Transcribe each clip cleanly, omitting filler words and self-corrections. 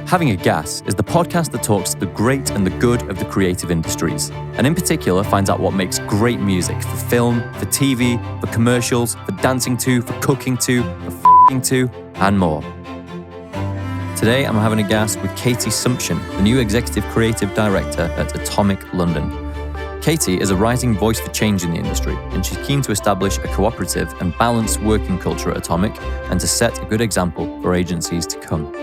Having a Gas is the podcast that talks to the great and the good of the creative industries, and in particular finds out what makes great music for film, for TV, for commercials, for dancing to, for cooking to, for f***ing to, and more. Today I'm having a gas with Katy Sumption, the new Executive Creative Director at Atomic London. Katy is a rising voice for change in the industry, and she's keen to establish a cooperative and balanced working culture at Atomic and to set a good example for agencies to come.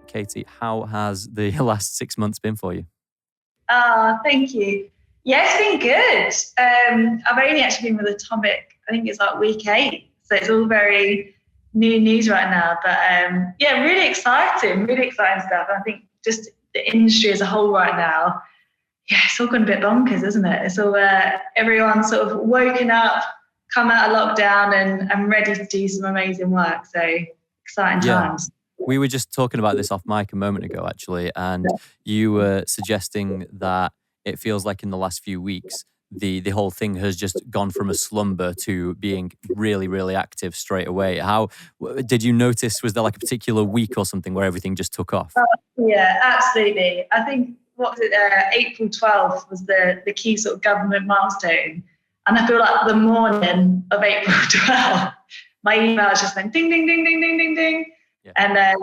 Katy, how has the last 6 months been for you? Thank you. Yeah, it's been good. I've only actually been with Atomic, I think it's like week 8. So it's all very new news right now. But yeah, really exciting stuff. I think just the industry as a whole right now, yeah, it's all gone a bit bonkers, isn't it? It's all everyone's sort of woken up, come out of lockdown and ready to do some amazing work. So exciting times. We were just talking about this off mic a moment ago, actually, and you were suggesting that it feels like in the last few weeks, the whole thing has just gone from a slumber to being really, really active straight away. How did you notice? Was there like a particular week or something where everything just took off? Yeah, absolutely. I think April 12th was the key sort of government milestone, and I feel like the morning of April 12th, my emails just went ding, ding, ding, ding, ding, ding, ding. Yeah. And then,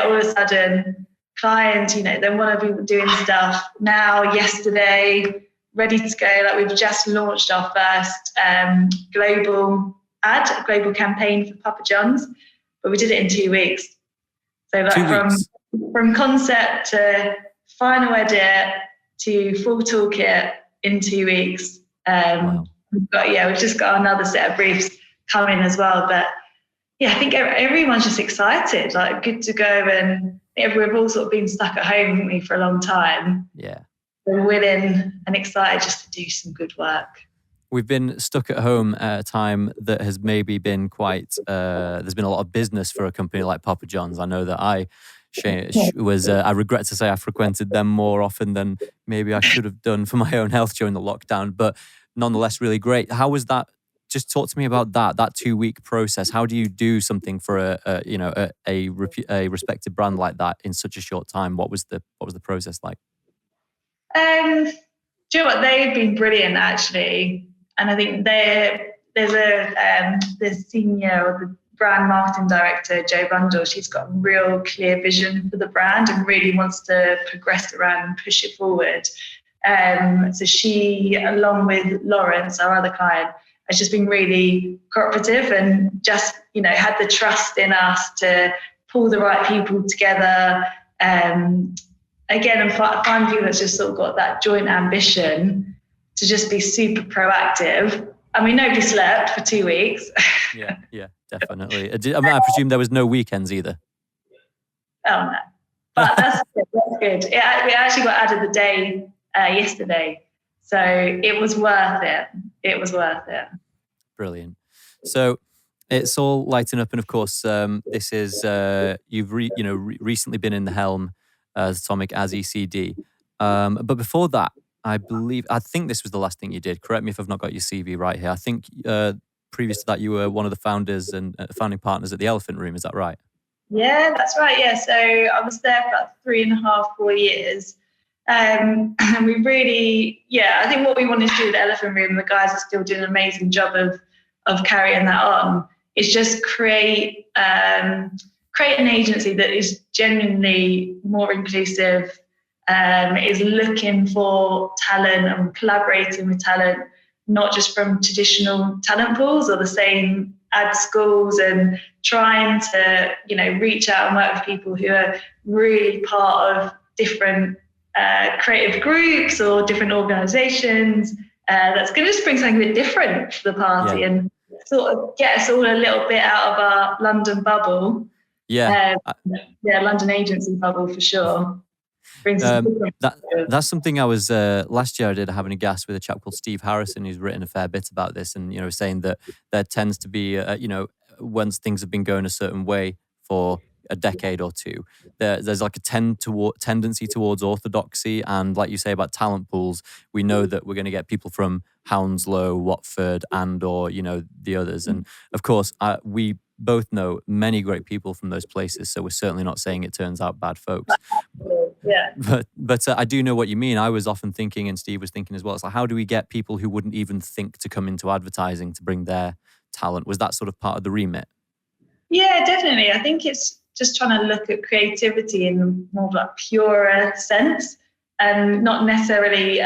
all of a sudden, clients, they want to be doing stuff now, yesterday, ready to go. Like we've just launched our first global campaign for Papa John's, but we did it in 2 weeks. So like from concept to final edit to full toolkit in 2 weeks. Wow. We've just got another set of briefs coming as well, but yeah, I think everyone's just excited, like good to go, and we've all sort of been stuck at home, haven't we, for a long time. Yeah. We're willing and excited just to do some good work. We've been stuck at home at a time that has maybe been quite, there's been a lot of business for a company like Papa John's. I know that I regret to say I frequented them more often than maybe I should have done for my own health during the lockdown, but nonetheless really great. How was that? Just talk to me about that 2 week process. How do you do something for a respected brand like that in such a short time? What was the process like? Do you know what? They've been brilliant actually, and I think there's the senior or the brand marketing director, Jo Bundle. She's got a real clear vision for the brand and really wants to progress around and push it forward. So she, along with Lawrence, our other client, has just been really cooperative and just, had the trust in us to pull the right people together. Again, and find people that's just sort of got that joint ambition to just be super proactive. I mean, nobody slept for 2 weeks. Yeah, definitely. I presume there was no weekends either. Oh, no. But that's good. We actually got added the day yesterday. So it was worth it. Brilliant. So it's all lighting up, and of course, this is you've recently been in the helm as Atomic as ECD. But before that, I think this was the last thing you did. Correct me if I've not got your CV right here. I think previous to that, you were one of the founders and founding partners at the Elephant Room. Is that right? Yeah, that's right. Yeah. So I was there for about 3.5, 4 years. And we really, I think what we wanted to do with the Elephant Room, the guys are still doing an amazing job of carrying that on, is just create an agency that is genuinely more inclusive, is looking for talent and collaborating with talent, not just from traditional talent pools or the same ad schools, and trying to, reach out and work with people who are really part of different creative groups or different organisations. That's going to just bring something a bit different to the party and sort of get us all a little bit out of our London bubble. London agency bubble for sure. That's something I was last year I did having a gas with a chap called Steve Harrison, who's written a fair bit about this, and saying that there tends to be once things have been going a certain way for a decade or two, there's like a tendency towards orthodoxy, and like you say about talent pools, we know that we're going to get people from Hounslow, Watford, and or the others, and of course we both know many great people from those places, so we're certainly not saying it turns out bad folks. Yeah. But I do know what you mean. I was often thinking, and Steve was thinking as well, it's like, how do we get people who wouldn't even think to come into advertising to bring their talent? Was that sort of part of the remit? Yeah, definitely. I think it's just trying to look at creativity in more of a purer sense, and not necessarily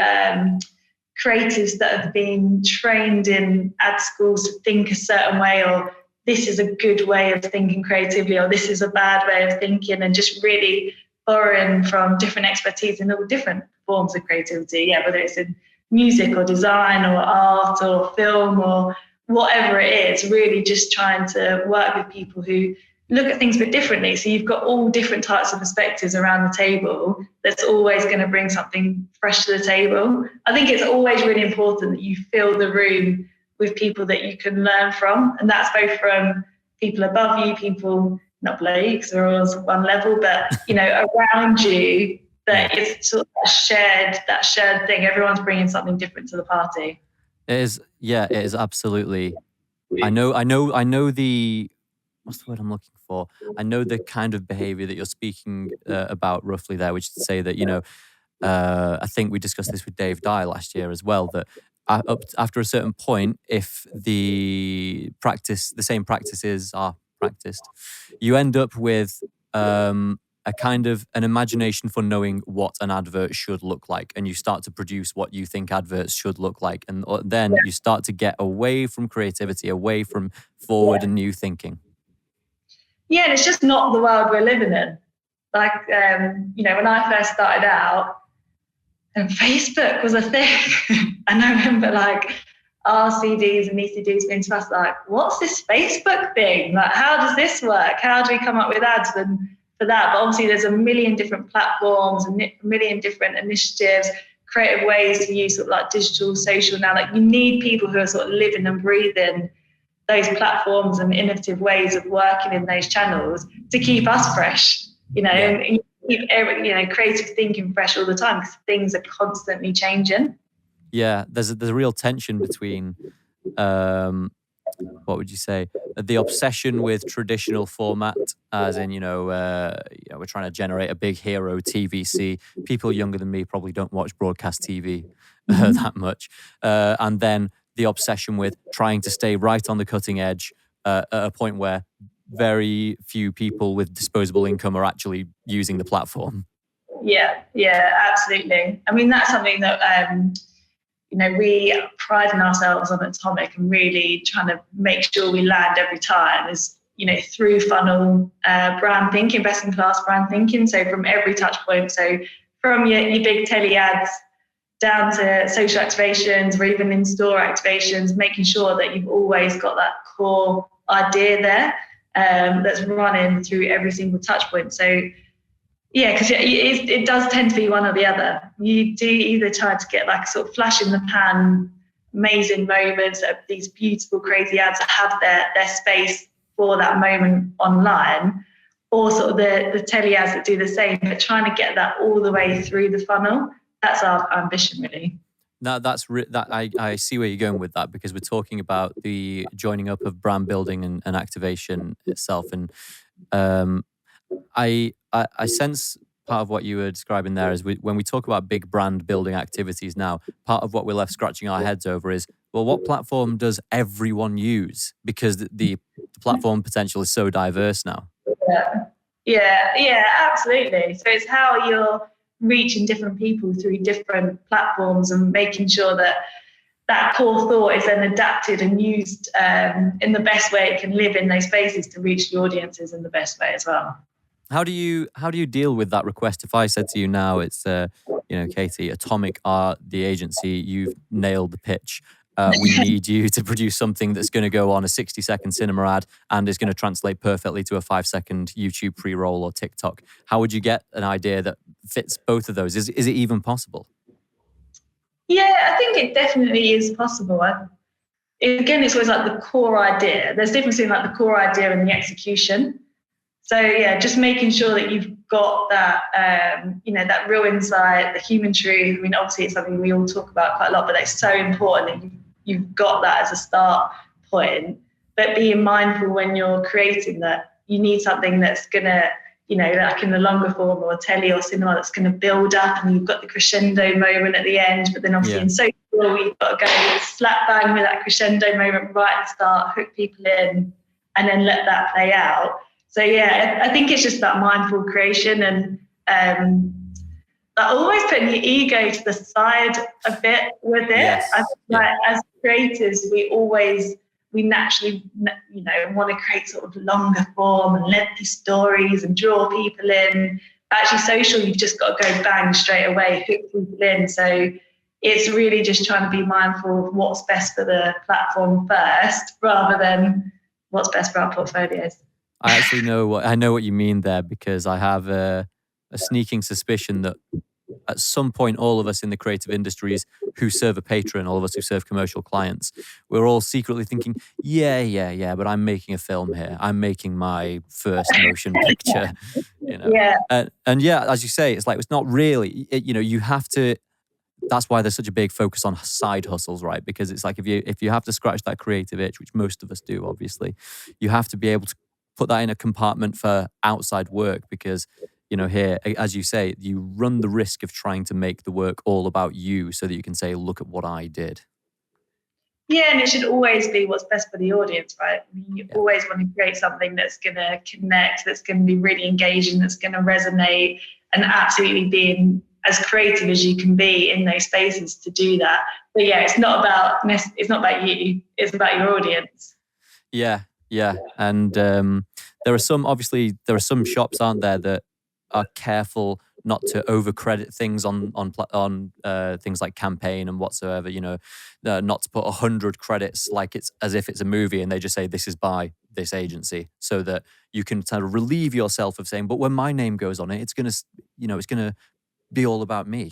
creatives that have been trained in ad schools to think a certain way, or this is a good way of thinking creatively, or this is a bad way of thinking, and just really borrowing from different expertise in all different forms of creativity. Yeah, whether it's in music or design or art or film or whatever it is, really just trying to work with people who look at things a bit differently. So you've got all different types of perspectives around the table. That's always going to bring something fresh to the table. I think it's always really important that you fill the room with people that you can learn from. And that's both from people above you, people not below you, because they're all one level, but, you know, around you, that it's sort of that shared thing. Everyone's bringing something different to the party. It is absolutely. I know the, what's the word I'm looking for? I know the kind of behavior that you're speaking about roughly there, which is to say that, you know, I think we discussed this with Dave Dye last year as well, that after a certain point, if the same practices are practiced, you end up with a kind of an imagination for knowing what an advert should look like, and you start to produce what you think adverts should look like, and then you start to get away from creativity, away from forward and new thinking. Yeah, and it's just not the world we're living in. Like, you know, when I first started out, and Facebook was a thing, and I remember like RCDs and ECDs being to us like, what's this Facebook thing? Like, how does this work? How do we come up with ads for that? But obviously there's a million different platforms, a million different initiatives, creative ways to use sort of like digital, social now. Like, you need people who are sort of living and breathing those platforms and innovative ways of working in those channels to keep us fresh, you know, and keep creative thinking fresh all the time, because things are constantly changing. Yeah, there's a real tension between, what would you say, the obsession with traditional format, as in, we're trying to generate a big hero TVC. People younger than me probably don't watch broadcast TV that much. And then the obsession with trying to stay right on the cutting edge at a point where very few people with disposable income are actually using the platform. Yeah, absolutely. I mean, that's something that, we pride ourselves on at Atomic, and really trying to make sure we land every time is, through funnel brand thinking, best in class brand thinking. So from every touch point, so from your big telly ads down to social activations or even in-store activations, making sure that you've always got that core idea there that's running through every single touch point. So yeah, because it does tend to be one or the other. You do either try to get like a sort of flash in the pan, amazing moments of these beautiful, crazy ads that have their space for that moment online, or sort of the telly ads that do the same, but trying to get that all the way through the funnel. That's our ambition, really. No, I see where you're going with that, because we're talking about the joining up of brand building and activation itself, and I sense part of what you were describing there is when we talk about big brand building activities now, part of what we're left scratching our heads over is, well, what platform does everyone use? Because the platform potential is so diverse now. Yeah, absolutely. So it's how you're reaching different people through different platforms, and making sure that core thought is then adapted and used in the best way it can live in those spaces to reach the audiences in the best way as well. How do you deal with that request? If I said to you now, it's Katy, Atomic are the agency, you've nailed the pitch. We need you to produce something that's going to go on a 60-second cinema ad and is going to translate perfectly to a 5-second YouTube pre-roll or TikTok. How would you get an idea that fits both of those? Is it even possible? Yeah, I think it definitely is possible. Again, it's always like the core idea. There's a difference between like the core idea and the execution. So yeah, just making sure that you've got that, that real insight, the human truth. I mean, obviously it's something we all talk about quite a lot, but it's so important that you've got that as a start point. but being mindful when you're creating that you need something that's gonna, like in the longer form or telly or cinema, that's gonna build up, and you've got the crescendo moment at the end. But then obviously in social, we've got to go slap bang with that crescendo moment right at the start, hook people in, and then let that play out. So yeah, I think it's just that mindful creation, and that always putting your ego to the side a bit with it. Yes. I think like as creators, we naturally, want to create sort of longer form and lengthy stories and draw people in. Actually, social, you've just got to go bang straight away, hook people in. So it's really just trying to be mindful of what's best for the platform first, rather than what's best for our portfolios. I actually know what you mean there, because I have a sneaking suspicion that at some point, all of us in the creative industries who serve a patron, all of us who serve commercial clients, we're all secretly thinking, yeah, but I'm making a film here. I'm making my first motion picture, Yeah. And yeah, as you say, it's like, it's not really, you have to, that's why there's such a big focus on side hustles, right? Because it's like, if you have to scratch that creative itch, which most of us do, obviously, you have to be able to put that in a compartment for outside work, because here, as you say, you run the risk of trying to make the work all about you so that you can say, look at what I did. Yeah, and it should always be what's best for the audience, right? I mean, you always want to create something that's going to connect, that's going to be really engaging, that's going to resonate, and absolutely being as creative as you can be in those spaces to do that. But yeah, it's not about you, it's about your audience. Yeah. And there are some shops, aren't there, that are careful not to overcredit things on things like campaign and whatsoever, not to put 100 credits like it's as if it's a movie, and they just say this is by this agency, so that you can kind of relieve yourself of saying, but when my name goes on it, it's gonna be all about me.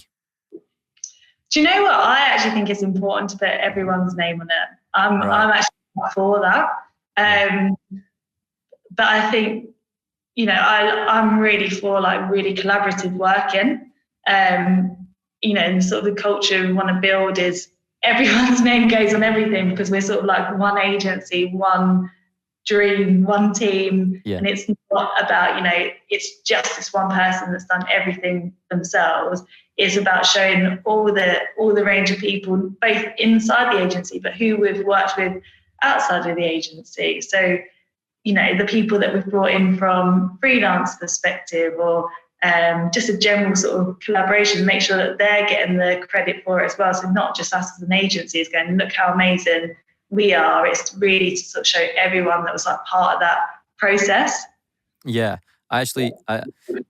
Do you know what? I actually think it's important to put everyone's name on it. I'm actually for that. But I think, I'm really for like really collaborative working. And sort of the culture we want to build is everyone's name goes on everything, because we're sort of like one agency, one dream, one team. Yeah. And it's not about, it's just this one person that's done everything themselves. It's about showing all the range of people, both inside the agency, but who we've worked with outside of the agency. So, the people that we've brought in from freelance perspective, or just a general sort of collaboration, make sure that they're getting the credit for it as well. So not just us as an agency is going, look how amazing we are. It's really to sort of show everyone that was like part of that process. Yeah,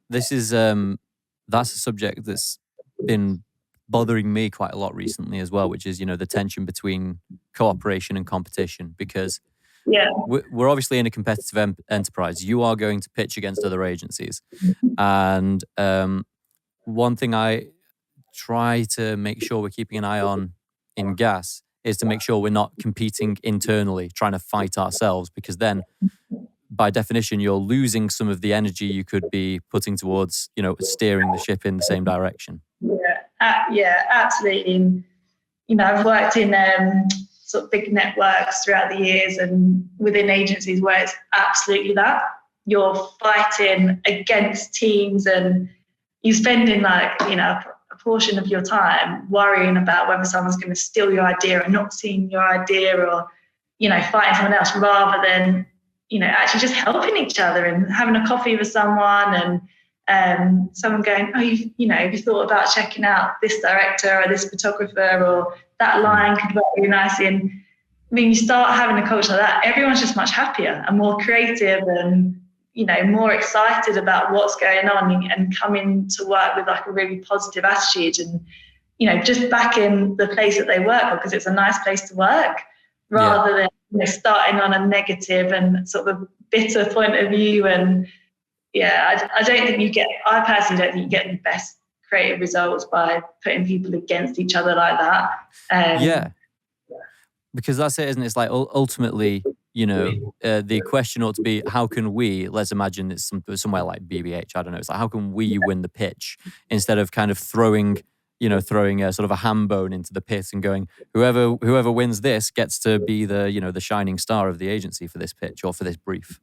this is that's a subject that's been bothering me quite a lot recently as well, which is, the tension between cooperation and competition, because we're obviously in a competitive enterprise. You are going to pitch against other agencies. And one thing I try to make sure we're keeping an eye on in GAS is to make sure we're not competing internally, trying to fight ourselves, because then by definition, you're losing some of the energy you could be putting towards, steering the ship in the same direction. Yeah, absolutely. And, I've worked in sort of big networks throughout the years and within agencies where it's absolutely that. You're fighting against teams, and you're spending a portion of your time worrying about whether someone's going to steal your idea or not seeing your idea, or, fighting someone else, rather than, actually just helping each other and having a coffee with someone, and someone going, oh, have you thought about checking out this director or this photographer, or that line could work really nicely. And when you start having a culture like that, everyone's just much happier and more creative, and more excited about what's going on, and coming to work with like a really positive attitude, and just back in the place that they work, because it's a nice place to work, rather than starting on a negative and sort of a bitter point of view. And I personally don't think you get the best creative results by putting people against each other like that. Because that's it, isn't it? It's like ultimately, the question ought to be, how can we, let's imagine it's somewhere like BBH, I don't know, it's like, how can we win the pitch, instead of kind of throwing throwing a sort of a ham bone into the pit and going, whoever wins this gets to be the shining star of the agency for this pitch or for this brief.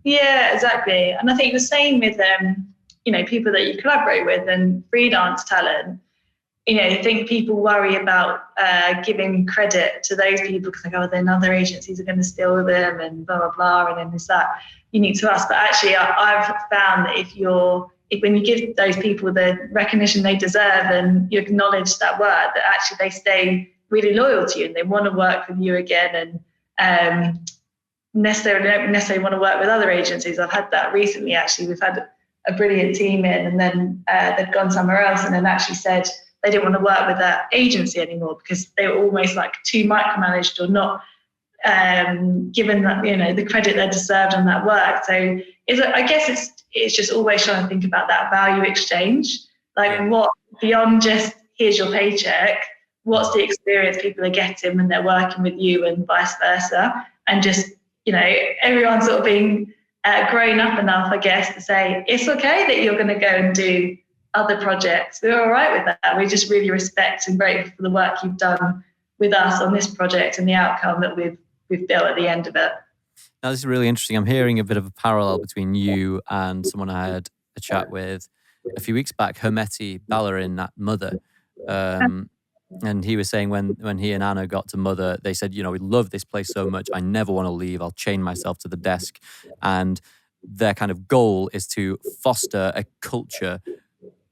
Yeah, exactly. And I think the same with people that you collaborate with and freelance talent. I think people worry about giving credit to those people because then other agencies are going to steal them and blah, blah, blah, and then there's that unique to us. But actually, I've found that when you give those people the recognition they deserve and you acknowledge that work, that actually they stay really loyal to you and they want to work with you again and don't necessarily want to work with other agencies. I've had that recently, actually. We've had a brilliant team in and then they've gone somewhere else and then actually said they didn't want to work with that agency anymore because they were almost like too micromanaged or not given that, the credit they deserved on that work. So I guess it's just always trying to think about that value exchange, what beyond just here's your paycheck, what's the experience people are getting when they're working with you and vice versa, and just everyone sort of being grown up enough, I guess, to say it's okay that you're going to go and do other projects. We're all right with that. We just really respect and grateful for the work you've done with us on this project and the outcome that we've built at the end of it. Now, this is really interesting. I'm hearing a bit of a parallel between you and someone I had a chat with a few weeks back, Hermeti Ballerin at Mother. And he was saying when he and Anna got to Mother, they said, we love this place so much. I never want to leave. I'll chain myself to the desk. And their kind of goal is to foster a culture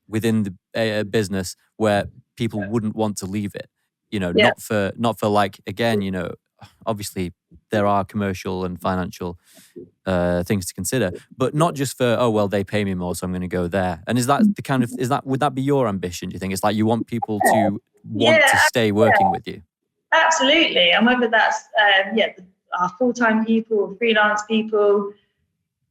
within the business where people wouldn't want to leave it. Not for like, again, obviously there are commercial and financial things to consider, but not just for, they pay me more, so I'm going to go there. And is that would that be your ambition? Do you think it's like you want people to want to stay working with you? Absolutely. And whether that's our full-time people or freelance people,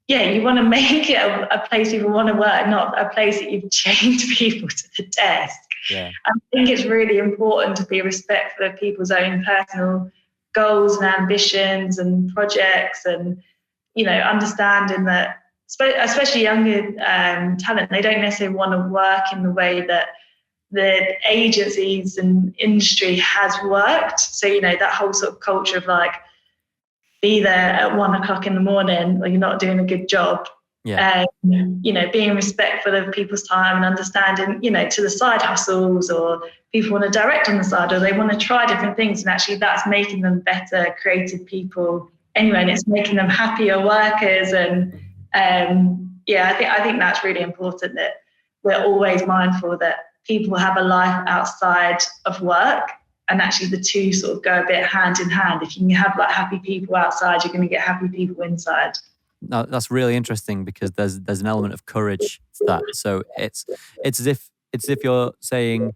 you want to make it a place people want to work, not a place that you've chained people to the desk. Yeah. I think it's really important to be respectful of people's own personal goals and ambitions and projects, and understanding that, especially younger talent, they don't necessarily want to work in the way that the agencies and industry has worked. So that whole sort of culture of be there at 1 o'clock in the morning or you're not doing a good job. Yeah. Being respectful of people's time and understanding, to the side hustles, or people want to direct on the side, or they want to try different things, and actually that's making them better creative people anyway, and it's making them happier workers. And I think that's really important, that we're always mindful that people have a life outside of work. And actually the two sort of go a bit hand in hand. If you can have happy people outside, you're going to get happy people inside. Now, that's really interesting because there's an element of courage to that. So it's as if you're saying,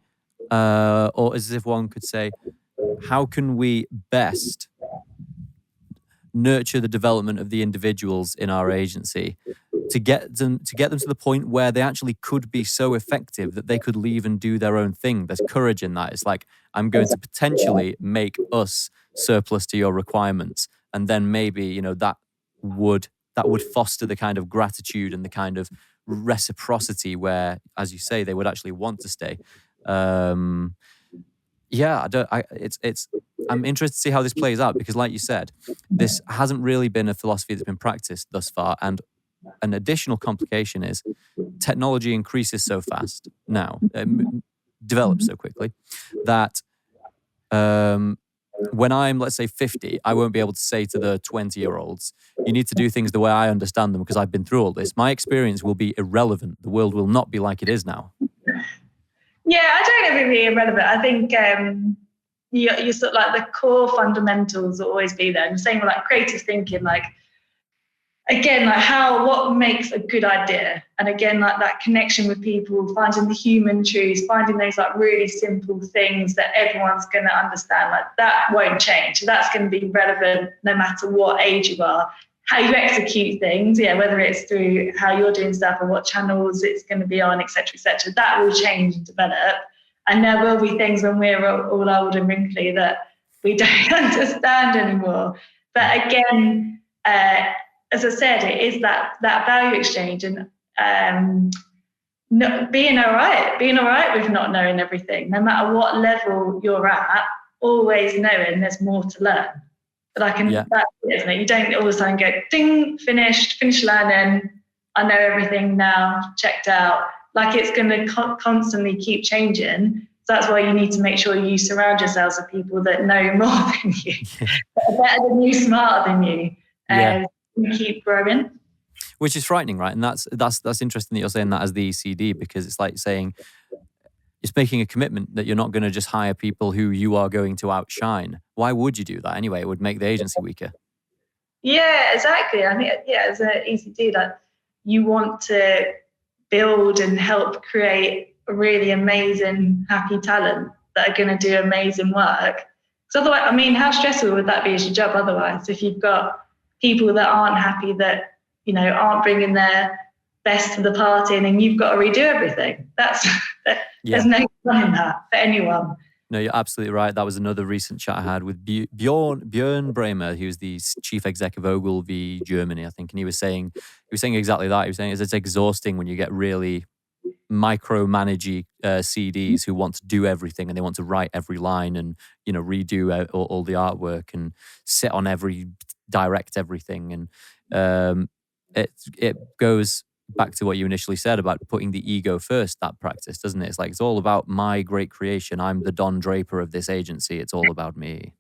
or as if one could say, how can we best nurture the development of the individuals in our agency to get them to the point where they actually could be so effective that they could leave and do their own thing. There's courage in that. It's like, I'm going to potentially make us surplus to your requirements, and then maybe that would foster the kind of gratitude and the kind of reciprocity where, as you say, they would actually want to stay. I'm interested to see how this plays out, because like you said, this hasn't really been a philosophy that's been practiced thus far. And an additional complication is technology increases so fast now, develops so quickly, that when I'm, let's say, 50, I won't be able to say to the 20-year-olds, you need to do things the way I understand them because I've been through all this. My experience will be irrelevant. The world will not be like it is now. Yeah, I don't ever be irrelevant. I think you sort of the core fundamentals will always be there. And the same with creative thinking, what makes a good idea, and again that connection with people, finding the human truths, finding those really simple things that everyone's going to understand, that won't change. So that's going to be relevant no matter what age you are. How you execute things, whether it's through how you're doing stuff or what channels it's going to be on, etc., that will change and develop. And there will be things when we're all old and wrinkly that we don't understand anymore. But again, as I said, it is that value exchange. And being all right with not knowing everything, no matter what level you're at, always knowing there's more to learn. But that's it, isn't it? You don't all of a sudden go, ding, finish learning. I know everything now, checked out. Like, it's going to constantly keep changing. So that's why you need to make sure you surround yourselves with people that know more than you, that are better than you, smarter than you, and keep growing. Which is frightening, right? And that's interesting that you're saying that as the ECD, because it's like saying, it's making a commitment that you're not going to just hire people who you are going to outshine. Why would you do that anyway? It would make the agency weaker. Yeah, exactly. I think, as an ECD, like, you want to build and help create a really amazing, happy talent that are going to do amazing work. Because otherwise, I mean, how stressful would that be as your job otherwise? If you've got people that aren't happy, that, you know, aren't bringing their best to the party, and then you've got to redo everything. There's no fun in that for anyone. No, you're absolutely right. That was another recent chat I had with Björn Bremer, who's the chief exec of Ogilvy Germany, I think, and he was saying exactly that. He was saying it's exhausting when you get really micromanagey CDs who want to do everything, and they want to write every line and, you know, redo all the artwork and sit on direct everything, and it goes back to what you initially said about putting the ego first, that practice, doesn't it? It's like, it's all about my great creation. I'm the Don Draper of this agency. It's all about me.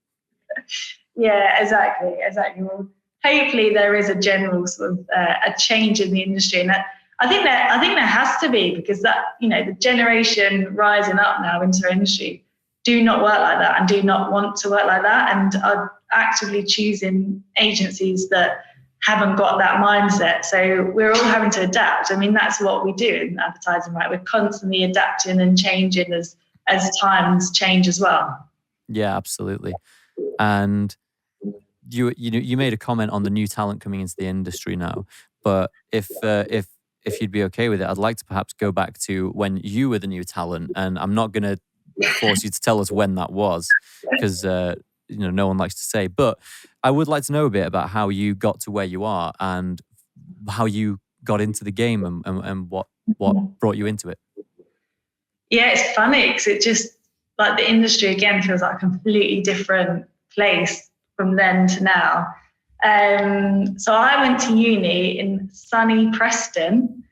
Yeah, exactly. Well, hopefully there is a general sort of a change in the industry, and I think there has to be, because that, you know, the generation rising up now into our industry do not work like that and do not want to work like that, and are actively choosing agencies that haven't got that mindset. So we're all having to adapt. I mean, that's what we do in advertising, right? We're constantly adapting and changing as times change as well. Yeah, absolutely. And you made a comment on the new talent coming into the industry now, but if you'd be okay with it, I'd like to perhaps go back to when you were the new talent, and I'm not going to force you to tell us when that was, because no one likes to say, but I would like to know a bit about how you got to where you are and how you got into the game and what brought you into it. Yeah, it's funny because it just, like, the industry again feels like a completely different place from then to now. So I went to uni in sunny Preston,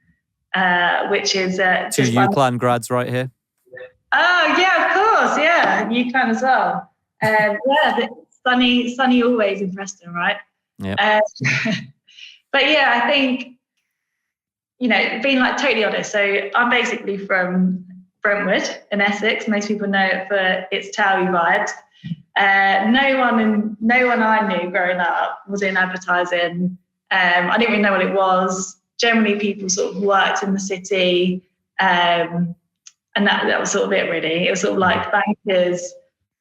which is two UCLan grads right here. Oh yeah, of course, yeah, UCLan as well. Sunny always in Preston, right? Yeah. But yeah, I think, you know, being like totally honest, so I'm basically from Brentwood in Essex. Most people know it for its Towie vibes. No one I knew growing up was in advertising. I didn't even know what it was. Generally, people sort of worked in the city, and that was sort of it, really. It was sort of like bankers,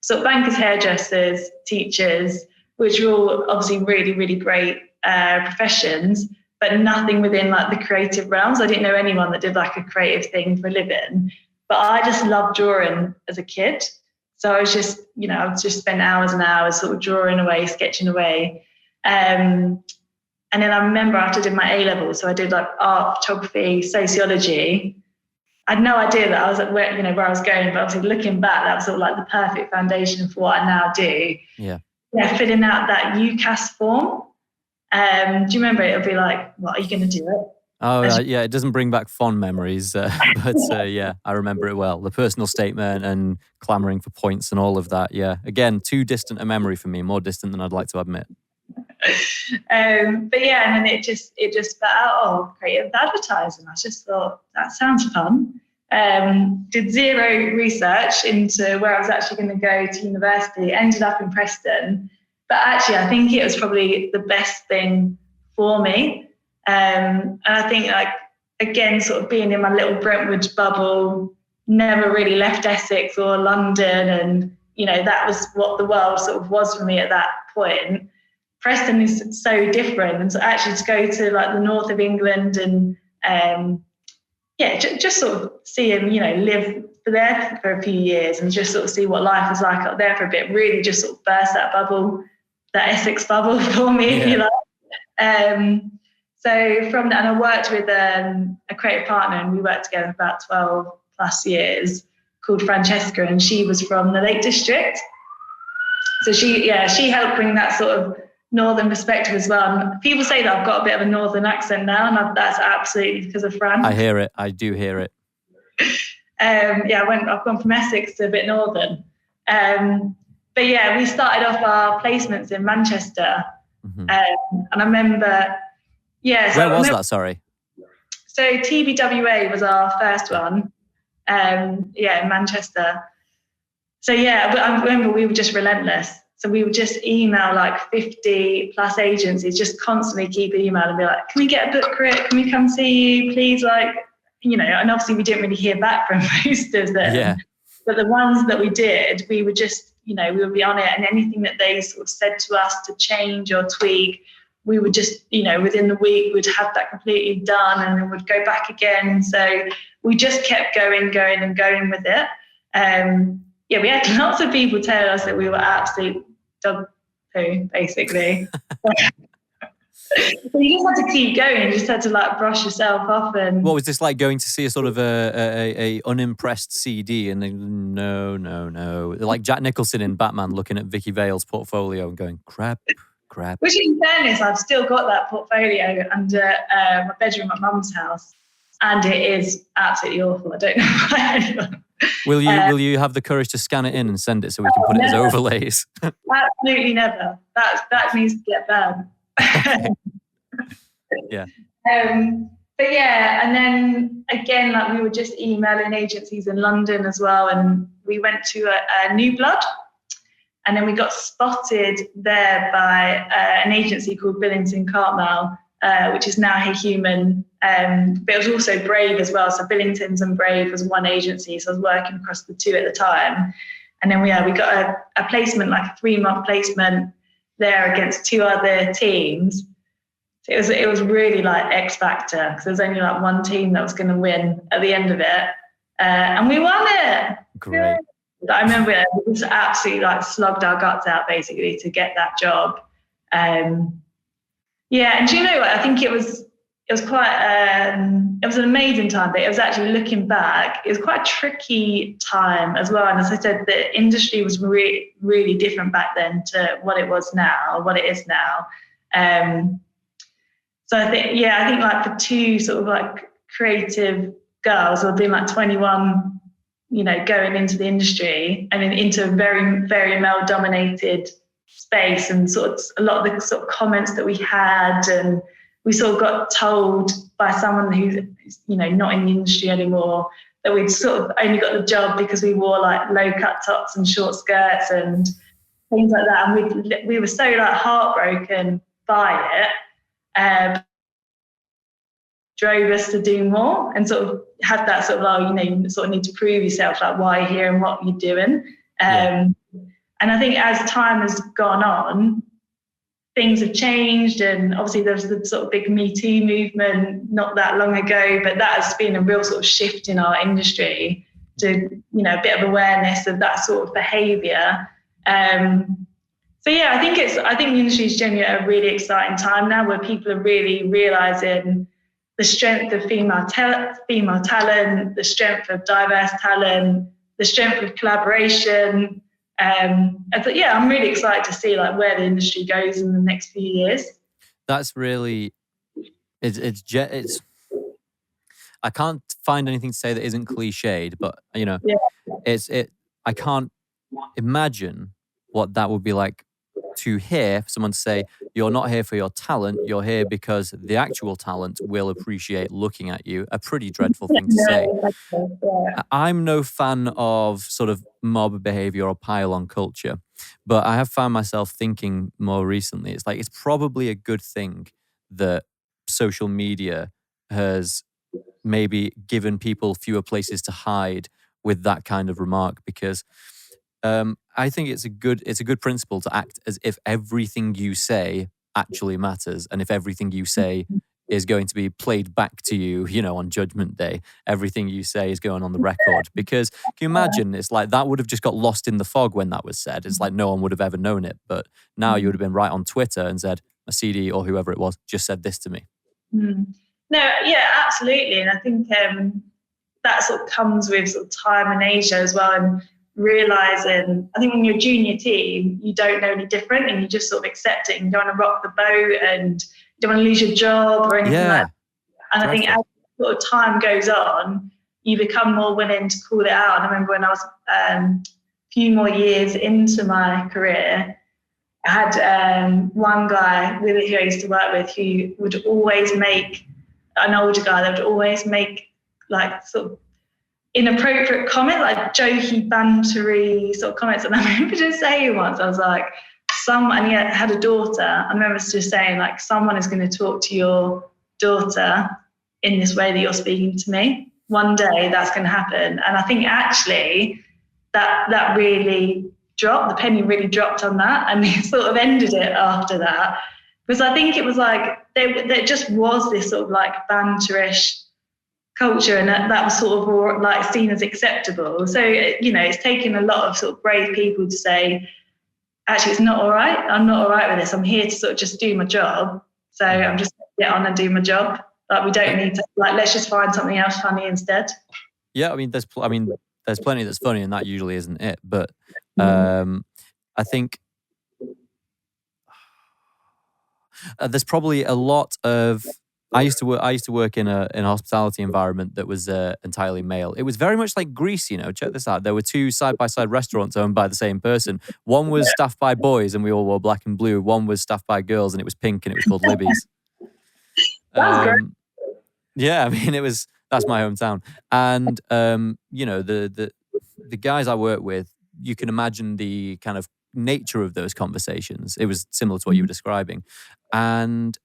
hairdressers, teachers, which were all obviously really, really great professions, but nothing within like the creative realms. I didn't know anyone that did like a creative thing for a living, but I just loved drawing as a kid. So I was just, I would just spend hours and hours sort of drawing away, sketching away. And then I remember after I did my A-level, so I did like art, photography, sociology. I had no idea that I was at where I was going, but obviously looking back, that was sort of like the perfect foundation for what I now do. Yeah, filling out that UCAS form. Do you remember? It'll be like, what, are you going to do it? Oh, yeah, it doesn't bring back fond memories, but yeah, I remember it well. The personal statement and clamouring for points and all of that, yeah. Again, too distant a memory for me, more distant than I'd like to admit. But yeah, and then it just felt out, creative advertising. I just thought, that sounds fun. Did zero research into where I was actually going to go to university, ended up in Preston. But actually, I think it was probably the best thing for me. And I think, like, again, sort of being in my little Brentwood bubble, never really left Essex or London. And, that was what the world sort of was for me at that point. Preston is so different. And so actually to go to like the north of England and, just sort of see him, live there for a few years and just sort of see what life is like up there for a bit, really just sort of burst that bubble, that Essex bubble for me, if you like. So from that, and I worked with a creative partner, and we worked together for about 12 plus years, called Francesca, and she was from the Lake District. So she helped bring that sort of northern perspective as well. And people say that I've got a bit of a northern accent now, and that's absolutely because of Fran. I hear it. I do hear it. I've gone from Essex to a bit northern. But yeah, we started off our placements in Manchester. Mm-hmm. And I remember, Where was that? Sorry. So TBWA was our first one. In Manchester. So yeah, I remember we were just relentless. So we would just email like 50 plus agencies, just constantly keep emailing and be like, can we get a book for it? Can we come see you? Please, like, and obviously we didn't really hear back from most of them. Yeah. But the ones that we did, we would just, we would be on it, and anything that they sort of said to us to change or tweak, we would just, within the week, we'd have that completely done, and then we'd go back again. So we just kept going with it. We had lots of people tell us that we were absolute dog poo, basically. But you just had to keep going. You just had to like brush yourself off. And what was this like, going to see a sort of a unimpressed CD and then, no, like Jack Nicholson in Batman looking at Vicky Vale's portfolio and going, crap. Which, in fairness, I've still got that portfolio under my bedroom at Mum's house, and it is absolutely awful. I don't know why anyone. Will you have the courage to scan it in and send it so we can put it as overlays? Absolutely never. That needs to get banned. Yeah. But yeah, and then again, like we were just emailing agencies in London as well, and we went to a New Blood, and then we got spotted there by an agency called Billington Cartmel, which is now Hey Human, but it was also Brave as well. So Billington's and Brave was one agency, so I was working across the two at the time. And then we got a placement, like a 3-month placement there against 2 other teams. So it was really like X Factor, because there was only like one team that was going to win at the end of it, and we won it. Great. I remember we just absolutely like slogged our guts out basically to get that job. And do you know what? I think it was quite it was an amazing time, but it was actually, looking back, it was quite a tricky time as well. And as I said, the industry was really different back then to what it is now. So I think like for 2 sort of like creative girls who have been like 21, going into the industry, and into a very, very male dominated space, and sort of a lot of the sort of comments that we had, and we sort of got told by someone who's not in the industry anymore that we'd sort of only got the job because we wore like low cut tops and short skirts and things like that, and we were so like heartbroken by it. Drove us to do more and sort of had that sort of, you sort of need to prove yourself, like why you're here and what you're doing. And I think as time has gone on, things have changed, and obviously there was the sort of big Me Too movement not that long ago, but that has been a real sort of shift in our industry to, a bit of awareness of that sort of behaviour. So yeah, I think the industry is genuinely at a really exciting time now, where people are really realising the strength of female talent, the strength of diverse talent, the strength of collaboration. I'm really excited to see like where the industry goes in the next few years. That's really, it's. I can't find anything to say that isn't cliched, but I can't imagine what that would be like to hear someone say, you're not here for your talent, you're here because the actual talent will appreciate looking at you. A pretty dreadful thing to say. I'm no fan of sort of mob behavior or pile-on culture, but I have found myself thinking more recently, it's like, it's probably a good thing that social media has maybe given people fewer places to hide with that kind of remark, because I think it's a good principle to act as if everything you say actually matters, and if everything you say is going to be played back to you, on Judgment Day, everything you say is going on the record. Because can you imagine, it's like that would have just got lost in the fog when that was said. It's like no one would have ever known it, but now you would have been right on Twitter and said, a CD or whoever it was just said this to me. Mm. No, yeah, absolutely. And I think that sort of comes with sort of time in Asia as well, and realizing, I think when you're a junior team, you don't know any different, and you just sort of accept it, and you don't want to rock the boat, and you don't want to lose your job or anything like that. And I think as sort of time goes on, you become more willing to call it out. And I remember when I was a few more years into my career, I had one guy who I used to work with who would always make, an older guy that would always make like sort of inappropriate comments, like jokey, bantery sort of comments. And I remember just saying once, I was like, and he had a daughter. I remember just saying, like, someone is going to talk to your daughter in this way that you're speaking to me. One day that's going to happen. And I think actually that really dropped, the penny really dropped on that, and he sort of ended it after that. Because I think it was like, there just was this sort of like banterish culture, and that was sort of like seen as acceptable. So, it's taken a lot of sort of brave people to say, actually, it's not all right. I'm not all right with this. I'm here to sort of just do my job. So I'm just going to get on and do my job. Like, we don't need to, like, let's just find something else funny instead. Yeah, I mean, there's plenty that's funny, and that usually isn't it. But I think there's probably a lot of. I used to work in a hospitality environment that was entirely male. It was very much like Greece, Check this out. There were two side-by-side restaurants owned by the same person. One was staffed by boys, and we all wore black and blue. One was staffed by girls, and it was pink, and it was called Libby's. That's great. Yeah, I mean, that's my hometown, and the guys I work with, you can imagine the kind of nature of those conversations. It was similar to what you were describing, and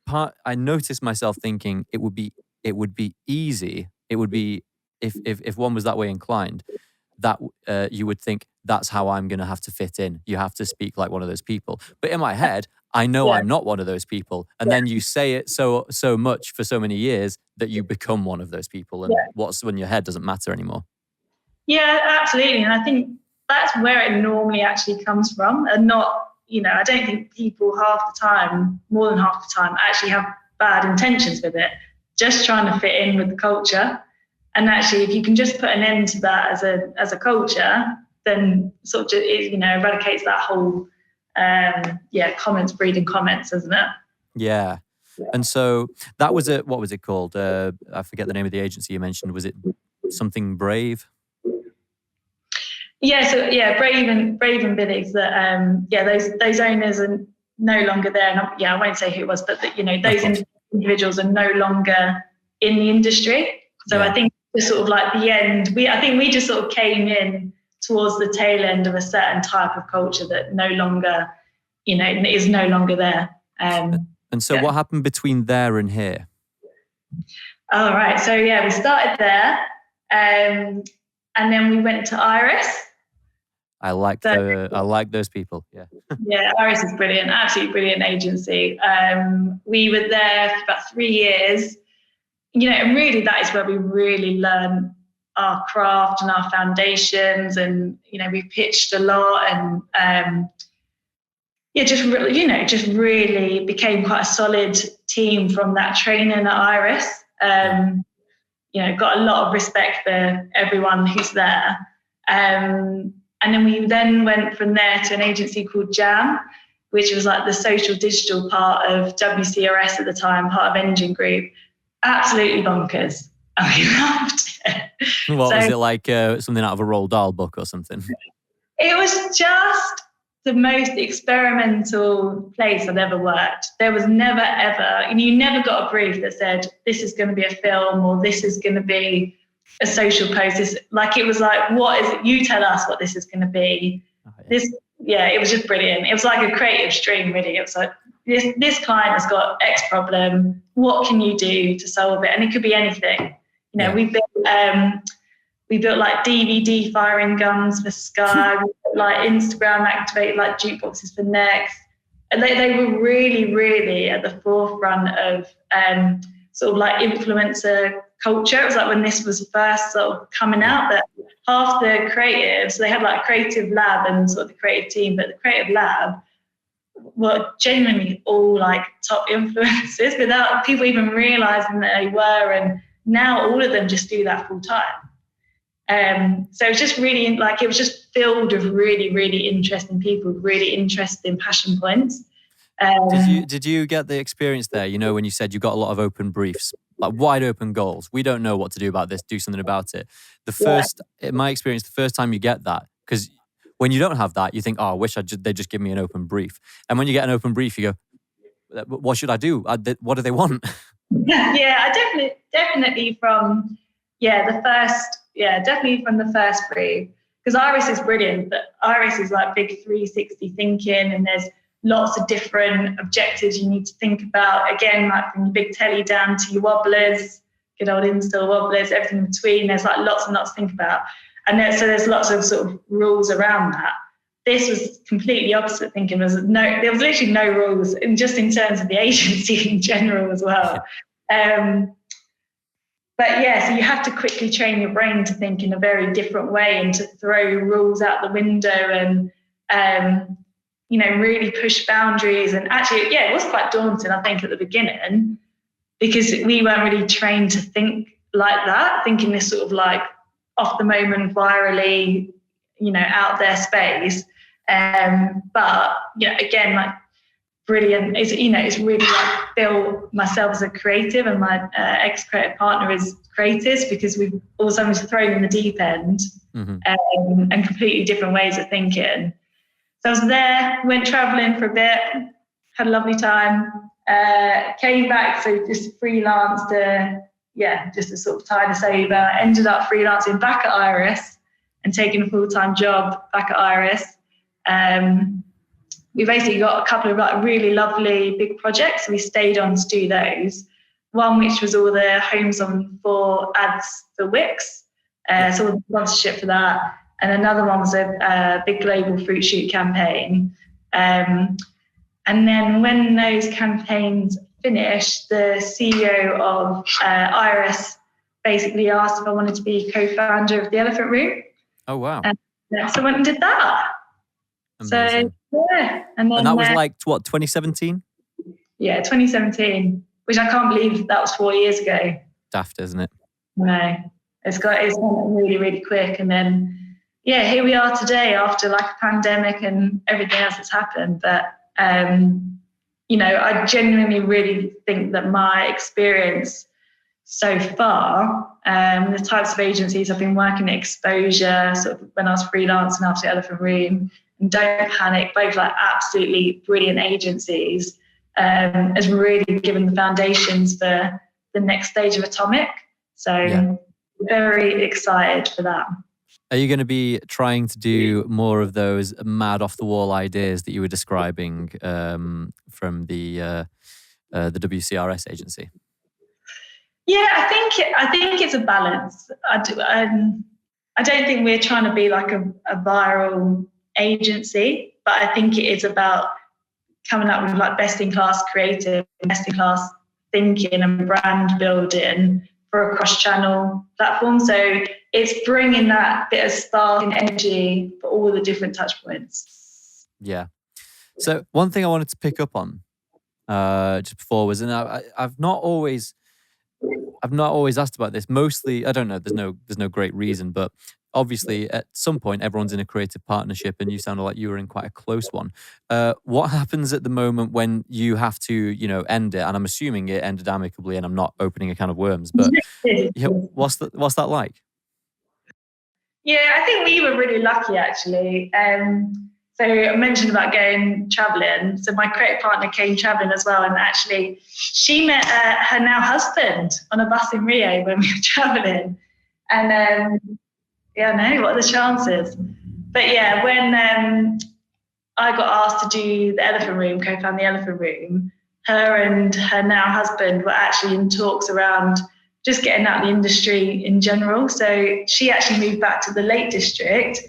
I noticed myself thinking it would be easy. It would be if one was that way inclined, that you would think that's how I'm going to have to fit in. You have to speak like one of those people. But in my head, I know I'm not one of those people. And then you say it so much for so many years that you become one of those people. And what's when your head doesn't matter anymore. Yeah, absolutely. And I think that's where it normally actually comes from, and not. I don't think people more than half the time, actually have bad intentions with it, just trying to fit in with the culture. And actually, if you can just put an end to that as a culture, then sort of, eradicates that whole, comments breeding comments, isn't it? Yeah. And so that was what was it called? I forget the name of the agency you mentioned. Was it something Brave? Yeah, so Brave and Billings. That those owners are no longer there. And I won't say who it was, but those individuals are no longer in the industry. So I think it's sort of like the end. I think we just sort of came in towards the tail end of a certain type of culture that no longer, is no longer there. And so, what happened between there and here? All right. So we started there, and then we went to Iris. I like those people. Yeah. Yeah, Iris is brilliant, absolutely brilliant agency. We were there for about 3 years, and really that is where we really learn our craft and our foundations, and we pitched a lot, and just really became quite a solid team from that training at Iris. Got a lot of respect for everyone who's there. And then we went from there to an agency called Jam, which was like the social digital part of WCRS at the time, part of Engine Group. Absolutely bonkers. I loved it. What was it like? Something out of a Roald Dahl book or something? It was just the most experimental place I've ever worked. There was never ever, and you never got a brief that said this is going to be a film or this is going to be a social post. It was like, what is it? You tell us what this is going to be. It was just brilliant. It was like a creative stream, really. It was like, this client has got X problem. What can you do to solve it? And it could be anything. We built like DVD firing guns for Sky. We built like Instagram activated like jukeboxes for Next. And they were really, really at the forefront of sort of like influencer culture. It was like when this was first sort of coming out, that half the creatives, they had like a creative lab and sort of the creative team, but the creative lab were genuinely all like top influencers without people even realizing that they were. And now all of them just do that full time. So it's just really like, it was just filled with really, really interesting people, really interesting passion points. Did you get the experience there? You know, when you said you got a lot of open briefs, like wide open goals. We don't know what to do about this. Do something about it. In my experience, the first time you get that, because when you don't have that, you think, oh, I wish they just give me an open brief. And when you get an open brief, you go, what should I do? What do they want? Yeah, I definitely from the first brief, because Iris is brilliant, but Iris is like big 360 thinking, and there's lots of different objectives you need to think about. Again, like from your big telly down to your wobblers, good old install wobblers, everything in between. There's like lots and lots to think about. And so there's lots of sort of rules around that. This was completely opposite thinking. There was literally no rules, and just in terms of the agency in general as well. But yeah, so you have to quickly train your brain to think in a very different way and to throw rules out the window and, really push boundaries. And actually, yeah, it was quite daunting, I think, at the beginning, because we weren't really trained to think like that, thinking this sort of like off the moment, virally, out there space. But again, like brilliant. It's really like built myself as a creative, and my ex-creative partner is creatives, because we've all of a sudden thrown in the deep end, and completely different ways of thinking. So I was there, went traveling for a bit, had a lovely time, came back, so just freelanced, just to sort of tide us over. Ended up freelancing back at Iris and taking a full-time job back at Iris. We basically got a couple of like really lovely big projects, so we stayed on to do those. One which was all the homes on for ads for Wix, so all the sponsorship for that. And another one was a big global fruit shoot campaign. And then when those campaigns finished, the CEO of Iris basically asked if I wanted to be co-founder of the Elephant Room. Oh, wow. So I went and did that. Amazing. So, yeah. And that was like, what, 2017? Yeah, 2017, which I can't believe that was 4 years ago. Daft, isn't it? No, it's gone really, really quick. And then, yeah, here we are today after like a pandemic and everything else that's happened. But, I genuinely really think that my experience so far, the types of agencies I've been working at, Exposure, sort of when I was freelancing after Elephant Room, and Don't Panic, both like absolutely brilliant agencies, has really given the foundations for the next stage of Atomic. So very excited for that. Are you going to be trying to do more of those mad off the wall ideas that you were describing from the WCRS agency? Yeah, I think it's a balance. I don't think we're trying to be like a viral agency, but I think it is about coming up with like best in class creative, best in class thinking and brand building for a cross-channel platform. So it's bringing that bit of spark and energy for all the different touch points. Yeah. So one thing I wanted to pick up on just before was, and I've not always asked about this. Mostly, I don't know. There's no great reason, but obviously, at some point, everyone's in a creative partnership, and you sounded like you were in quite a close one. What happens at the moment when you have to, end it? And I'm assuming it ended amicably, and I'm not opening a can of worms. But what's that like? Yeah, I think we were really lucky, actually. So I mentioned about going traveling. So my creative partner came traveling as well, and actually, she met her now husband on a bus in Rio when we were traveling, and. What are the chances? But yeah, when I got asked to do the Elephant Room, co-found the Elephant Room, her and her now husband were actually in talks around just getting out of the industry in general. So she actually moved back to the Lake District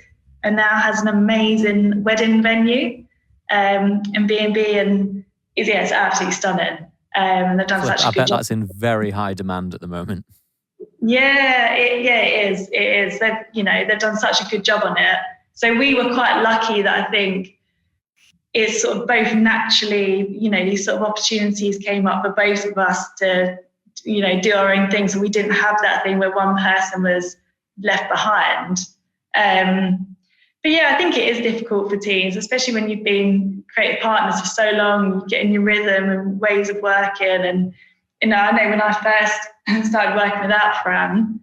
and now has an amazing wedding venue and B&B, and it's absolutely stunning. They've done such a good job. I bet that's in very high demand at the moment. Yeah, it is. It is. They've done such a good job on it. So we were quite lucky that I think it's sort of both naturally, these sort of opportunities came up for both of us to, do our own thing. So we didn't have that thing where one person was left behind. But yeah, I think it is difficult for teams, especially when you've been creative partners for so long, you get in your rhythm and ways of working. And, I know when I first started working with Fran,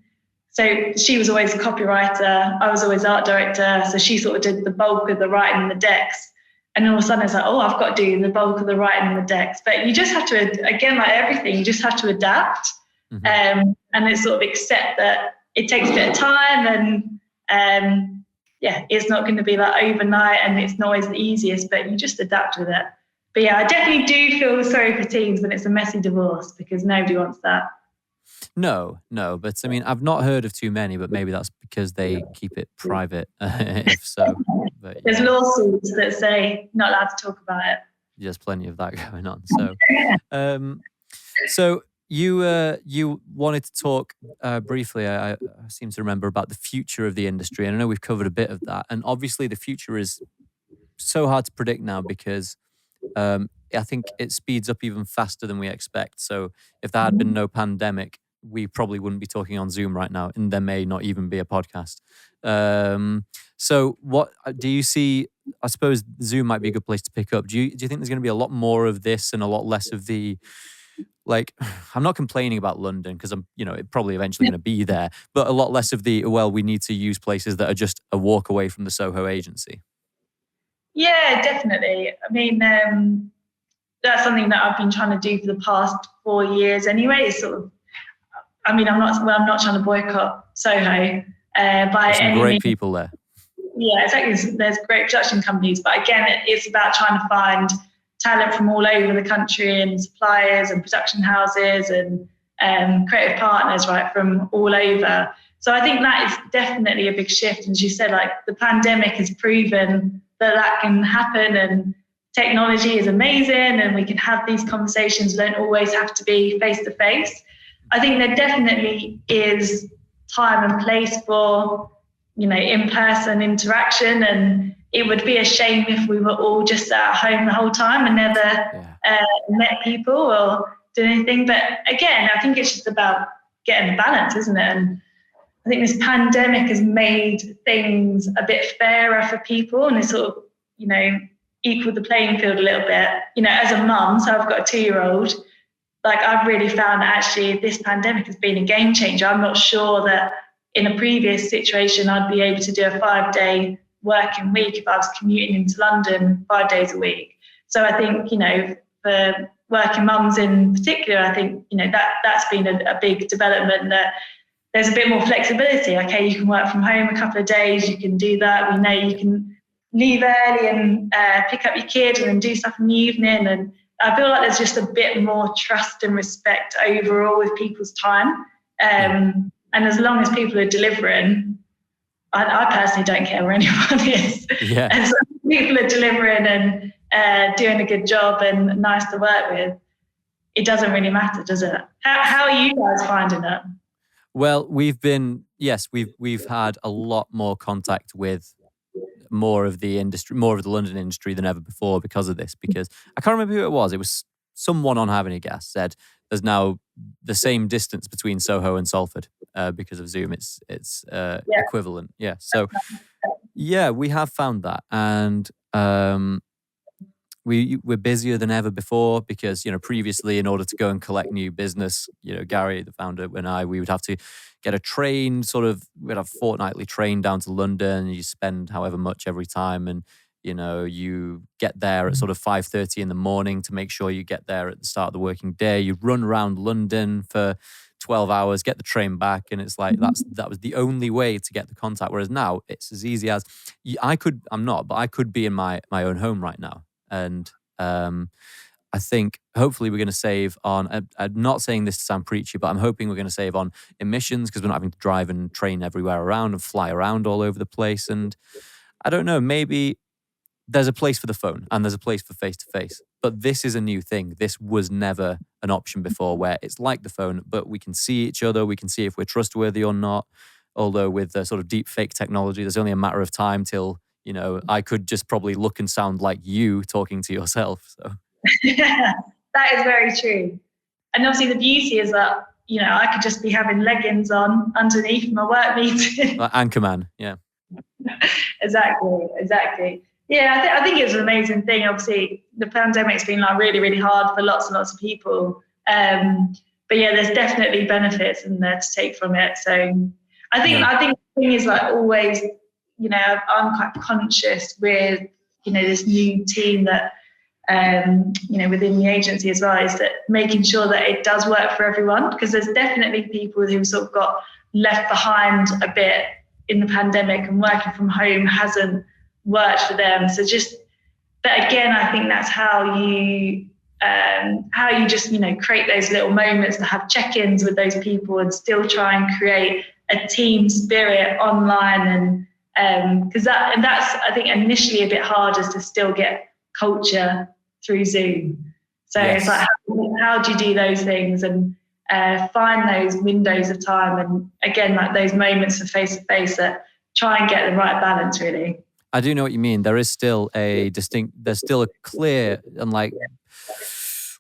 so she was always a copywriter, I was always art director. So she sort of did the bulk of the writing and the decks. And all of a sudden it's like, oh, I've got to do the bulk of the writing and the decks. But you just have to, again, like everything, you just have to adapt. Mm-hmm. And it's sort of accept that it takes a bit of time and it's not going to be like overnight and it's not always the easiest, but you just adapt with it. But yeah, I definitely do feel sorry for teams when it's a messy divorce because nobody wants that. No, but I mean, I've not heard of too many, but maybe that's because they keep it private, if so. But, there's lawsuits that say not allowed to talk about it. There's plenty of that going on. So, you wanted to talk briefly, I seem to remember, about the future of the industry. And I know we've covered a bit of that. And obviously the future is so hard to predict now because I think it speeds up even faster than we expect. So if there had been no pandemic, we probably wouldn't be talking on Zoom right now, and there may not even be a podcast. So what do you see? I suppose Zoom might be a good place to pick up. Do you think there's going to be a lot more of this and a lot less of the, like, I'm not complaining about London because I'm, it's probably eventually going to be there, but a lot less of the, well, we need to use places that are just a walk away from the Soho agency? Yeah, definitely. I mean, that's something that I've been trying to do for the past 4 years anyway. It's sort of, I mean, I'm not trying to boycott Soho by There's some great people there. Yeah, exactly. There's great production companies, but again, it's about trying to find talent from all over the country and suppliers and production houses and creative partners, right, from all over. So I think that is definitely a big shift. And as you said, like, the pandemic has proven that can happen, and technology is amazing and we can have these conversations, don't always have to be face to face. I think there definitely is time and place for, in-person interaction, and it would be a shame if we were all just at home the whole time and never met people or did anything. But again, I think it's just about getting the balance, isn't it? And I think this pandemic has made things a bit fairer for people, and it's sort of, equaled the playing field a little bit. As a mum, so I've got a 2-year-old, like, I've really found that actually this pandemic has been a game changer. I'm not sure that in a previous situation I'd be able to do a 5-day working week if I was commuting into London 5 days a week. So I think, for working mums in particular, I think, that's been a big development, that there's a bit more flexibility. Okay, you can work from home a couple of days, you can do that. We know you can leave early and pick up your kid and then do stuff in the evening. And I feel like there's just a bit more trust and respect overall with people's time. And as long as people are delivering, I personally don't care where anyone is. Yeah. As long as people are delivering and doing a good job and nice to work with, it doesn't really matter, does it? How are you guys finding it? Well, we've had a lot more contact with more of the industry, more of the London industry than ever before because of this. Because I can't remember who it was. It was someone on Having a Guest said there's now the same distance between Soho and Salford because of Zoom. It's equivalent. Yeah. So yeah, we have found that, and we're busier than ever before because, previously, in order to go and collect new business, Gary, the founder, and we would have to get a train, we'd have a fortnightly train down to London. You spend however much every time, and, you get there at sort of 5:30 in the morning to make sure you get there at the start of the working day. You run around London for 12 hours, get the train back, and it's like that was the only way to get the contact. Whereas now it's as easy as I could be in my own home right now. And I think hopefully we're going to save on, I'm not saying this to sound preachy, but I'm hoping we're going to save on emissions because we're not having to drive and train everywhere around and fly around all over the place. And I don't know, maybe there's a place for the phone and there's a place for face-to-face. But this is a new thing. This was never an option before, where it's like the phone, but we can see each other. We can see if we're trustworthy or not. Although with the sort of deep fake technology, there's only a matter of time till I could just probably look and sound like you talking to yourself. So Yeah, that is very true. And obviously the beauty is that, I could just be having leggings on underneath my work meeting. like Anchorman, yeah. Exactly. Yeah, I think it's an amazing thing. Obviously, the pandemic's been like really, really hard for lots and lots of people. But yeah, there's definitely benefits in there to take from it. So I think the thing is like always, I'm quite conscious with, this new team that, within the agency as well, is that making sure that it does work for everyone, because there's definitely people who sort of got left behind a bit in the pandemic, and working from home hasn't worked for them. So but again, I think that's how you just, create those little moments to have check-ins with those people and still try and create a team spirit online. And because that's, I think, initially a bit hard, is to still get culture through Zoom. So Yes. It's like, how do you do those things and find those windows of time, and again, like those moments of face-to-face, that try and get the right balance, really. I do know what you mean. There's still a clear, and like,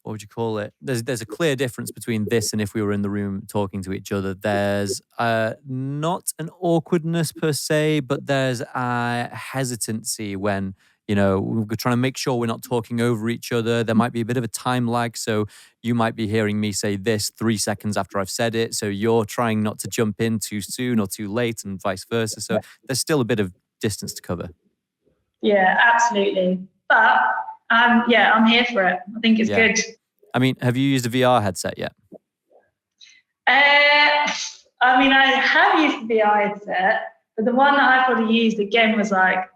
what would you call it? There's a clear difference between this and if we were in the room talking to each other. There's not an awkwardness per se, but there's a hesitancy when, we're trying to make sure we're not talking over each other. There might be a bit of a time lag. So you might be hearing me say this 3 seconds after I've said it. So you're trying not to jump in too soon or too late, and vice versa. So there's still a bit of distance to cover. Yeah, absolutely. But I'm here for it. I think it's good. I mean, have you used a VR headset yet? I have used the VR headset, but the one that I probably used again was like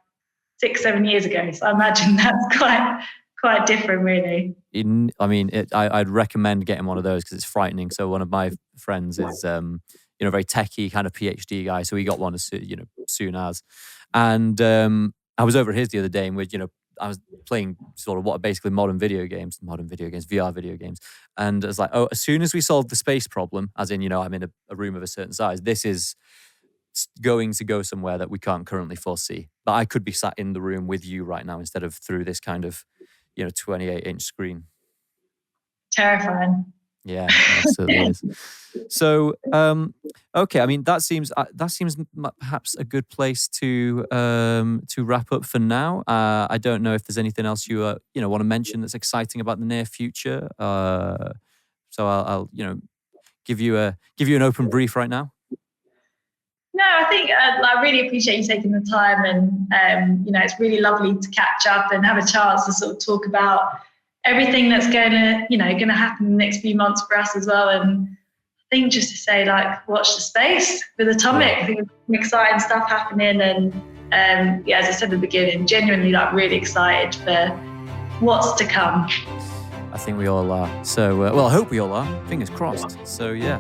6-7 years ago. So I imagine that's quite different, really. I'd recommend getting one of those because it's frightening. So one of my friends is, very techie kind of PhD guy. So he got one as soon as, and I was over at his the other day, and I was playing sort of what are basically modern video games, VR video games. And it's like, as soon as we solve the space problem, as in, I'm in a room of a certain size, this is going to go somewhere that we can't currently foresee. But I could be sat in the room with you right now instead of through this kind of, 28-inch screen. Terrifying. Yeah, absolutely is. So, okay. I mean, that seems perhaps a good place to wrap up for now. I don't know if there's anything else you want to mention that's exciting about the near future. So I'll give you an open brief right now. No, I think I really appreciate you taking the time, and it's really lovely to catch up and have a chance to sort of talk about everything that's going to happen in the next few months for us as well. And I think just to say, like, watch the space with Atomic. I think there's some exciting stuff happening, and as I said at the beginning, genuinely like really excited for what's to come. I think we all are. So, I hope we all are. Fingers crossed. So, yeah.